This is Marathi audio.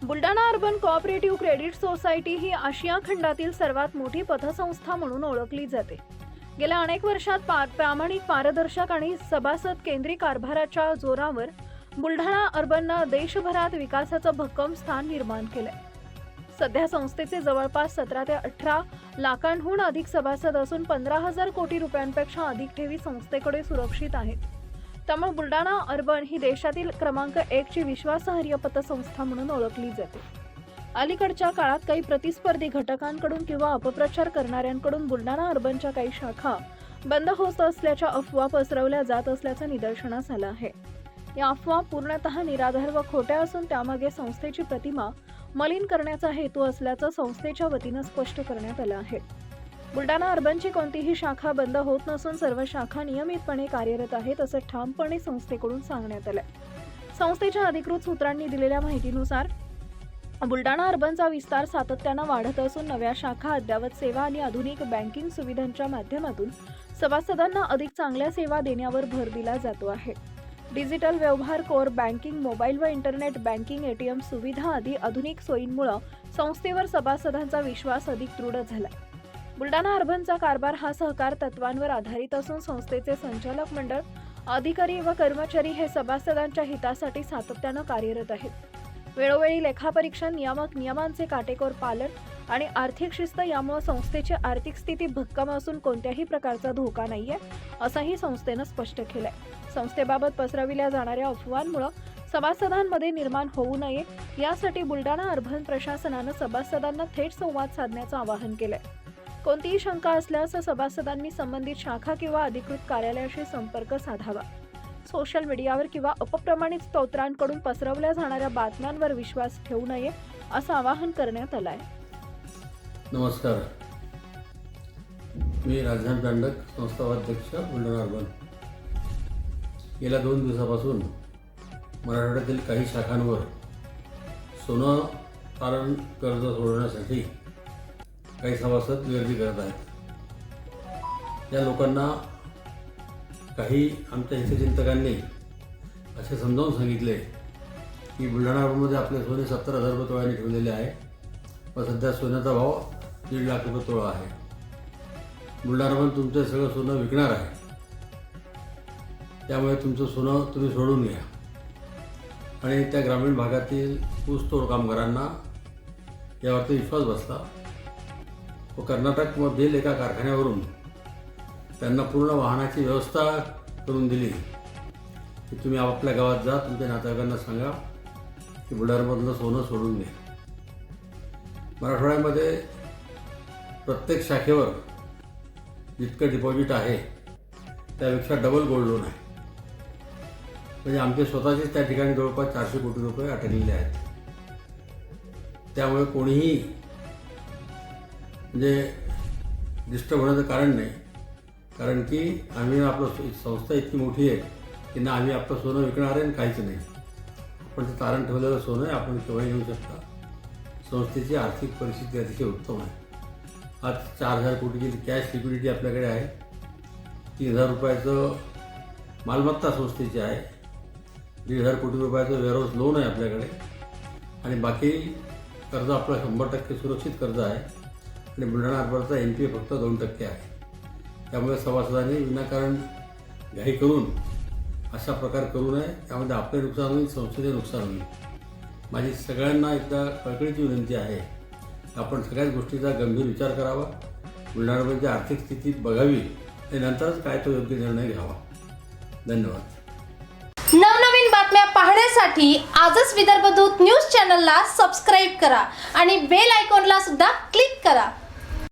Buldhana urban cooperative credit society ही आशिया खंडातील सर्वात मोठी पतसंस्था म्हणून ओळखली जाते। गेल्या अनेक वर्षात प्रामाणिक, पारदर्शक आणि सभासद केंद्रीय कारभाराच्या जोरावर बुलढाणा अर्बननं देशभरात विकासाचं भक्कम स्थान निर्माण केलंय। सध्या संस्थेचे जवळपास 17 ते 18 लाखांहून अधिक सभासद असून 15,000 कोटी रुपयांपेक्षा अधिक ठेवी संस्थेकडे सुरक्षित आहेत। त्यामुळे बुलढाणा अर्बन ही देशातील क्रमांक 1 ची विश्वासार्ह पतसंस्था म्हणून ओळखली जाते। अलीकडच्या काळात काही प्रतिस्पर्धी घटकांकडून किंवा अपप्रचार करणाऱ्यांकडून बुलढाणा अर्बनच्या काही शाखा बंद होत असल्याच्या अफवा पसरवल्या जात असल्याचं निदर्शनास आलं आहे। या अफवा पूर्णतः निराधार व खोट्या असून त्यामागे संस्थेची प्रतिमा मलिन करण्याचा हेतू असल्याचं संस्थेच्या वतीनं स्पष्ट करण्यात आलं आहे। बुलढाणा अर्बनची कोणतीही शाखा बंद होत नसून सर्व शाखा नियमितपणे कार्यरत आहेत असं ठामपणे संस्थेकडून सांगण्यात आलंय। संस्थेच्या अधिकृत सूत्रांनी दिलेल्या माहितीनुसार बुलढाणा अर्बनचा विस्तार सातत्यानं वाढत असून नव्या शाखा, अद्ययावत सेवा आणि आधुनिक बँकिंग सुविधांच्या माध्यमातून सभासदांना अधिक चांगल्या सेवा देण्यावर भर दिला जातो आहे। डिजिटल व्यवहार, कोर बँकिंग, मोबाईल व इंटरनेट बँकिंग, एटीएम सुविधा आदी आधुनिक सोयींमुळे संस्थेवर सभासदांचा विश्वास अधिक दृढ झाला। बुलढाणा अर्बनचा कारभार हा सहकार तत्वांवर आधारित असून संस्थेचे संचालक मंडळ, अधिकारी व कर्मचारी हे सभासदांच्या हितासाठी सातत्यानं कार्यरत आहेत। वेळोवेळी लेखापरीक्षण, नियमांचे काटेकोर पालन आणि आर्थिक शिस्त यामुळे संस्थेची आर्थिक स्थिती भक्कम असून कोणत्याही प्रकारचा धोका नाहीये असंही संस्थेनं स्पष्ट केलंय। संस्थेबाबत पसरविल्या जाणाऱ्या अफवांमुळे सभासदांमध्ये निर्माण होऊ नये यासाठी बुलढाणा अर्बन प्रशासनानं सभासदांना थेट संवाद साधण्याचं आवाहन केलंय। कोणतीही शंका असल्यास सभासदांनी संबंधित शाखा किंवा अधिकृत कार्यालयाशी संपर्क साधावा। सोशल मीडियावर किंवा अपप्रमाणित स्त्रोतांकडून पसरवल्या जाणाऱ्या बातम्यांवर विश्वास ठेवू नये असं आवाहन करण्यात आलं आहे। नमस्कार, मी राजधान दांडक, संस्था अध्यक्ष, बुलढाणा अर्बन। गेल्या 2 दिवसापासून मराठवाड्यातील काही शाखांवर सोनं तारण कर्ज सोडवण्यासाठी काही सभासद गर्दी करत आहेत। या लोकांना काही आमच्या हितचिंतकांनी असे समजावून सांगितले की बुलढाणा अर्बनमध्ये आपले सोने 70,000 रुपये तोळ्याने ठेवलेले आहे व सध्या सोन्याचा भाव 1.5 लाख रुपये तोळा आहे। बुलढाणा अर्बन तुमचं सगळं सोनं विकणार आहे, त्यामुळे तुमचं सोनं तुम्ही सोडून घ्या। आणि त्या ग्रामीण भागातील ऊसतोड कामगारांना यावरती विश्वास बसला व कर्नाटकमधील एका कारखान्यावरून त्यांना पूर्ण वाहनाची व्यवस्था करून दिली की तुम्ही आपल्या गावात जा, तुमच्या नातेवाईकांना सांगा की बुलढाण्यामधलं सोनं सोडून घ्या। मराठवाड्यामध्ये प्रत्येक शाखेवर जितकं डिपॉझिट आहे त्यापेक्षा डबल गोल्ड लोन आहे। म्हणजे आमचे स्वतःचेच त्या ठिकाणी जवळपास 400 कोटी रुपये अटकलेले आहेत। त्यामुळे कोणीही म्हणजे डिस्टर्ब होण्याचं कारण नाही, कारण की आम्ही आपलं संस्था इतकी मोठी आहे की ना आम्ही आपलं सोनं विकणार आहे आणि काहीच नाही। आपण ते तारण ठेवलेलं सोनं आहे, आपण केव्हाही घेऊ शकता। संस्थेची आर्थिक परिस्थिती अतिशय उत्तम आहे। आज 4,000 कोटीची कॅश लिक्विडिटी आपल्याकडे आहे। 3,000 रुपयाचं मालमत्ता संस्थेची आहे। 1,500 कोटी रुपयाचं वेअरहाऊस लोन आहे आपल्याकडे आणि बाकी कर्ज आपलं 100% सुरक्षित कर्ज आहे आणि बुलढाणा अर्बनचा NPA फक्त 2% आहे। त्यामुळे सभासदांनी विनाकारण घाई करून अशा प्रकार करू नये, त्यामध्ये आपले नुकसान होईल, संस्थेचे नुकसान होईल। माझी सगळ्यांना एकदा कळकळीची विनंती आहे, आपण सगळ्याच गोष्टीचा गंभीर विचार करावा, बुलढाणा अर्बनची आर्थिक स्थिती बघावी आणि नंतरच काय तो योग्य निर्णय घ्यावा। धन्यवाद। नवनवीन बातम्या पाहण्यासाठी आजच विदर्भ दूत न्यूज चॅनलला सबस्क्राईब करा आणि बेल आयकॉनला सुद्धा क्लिक करा।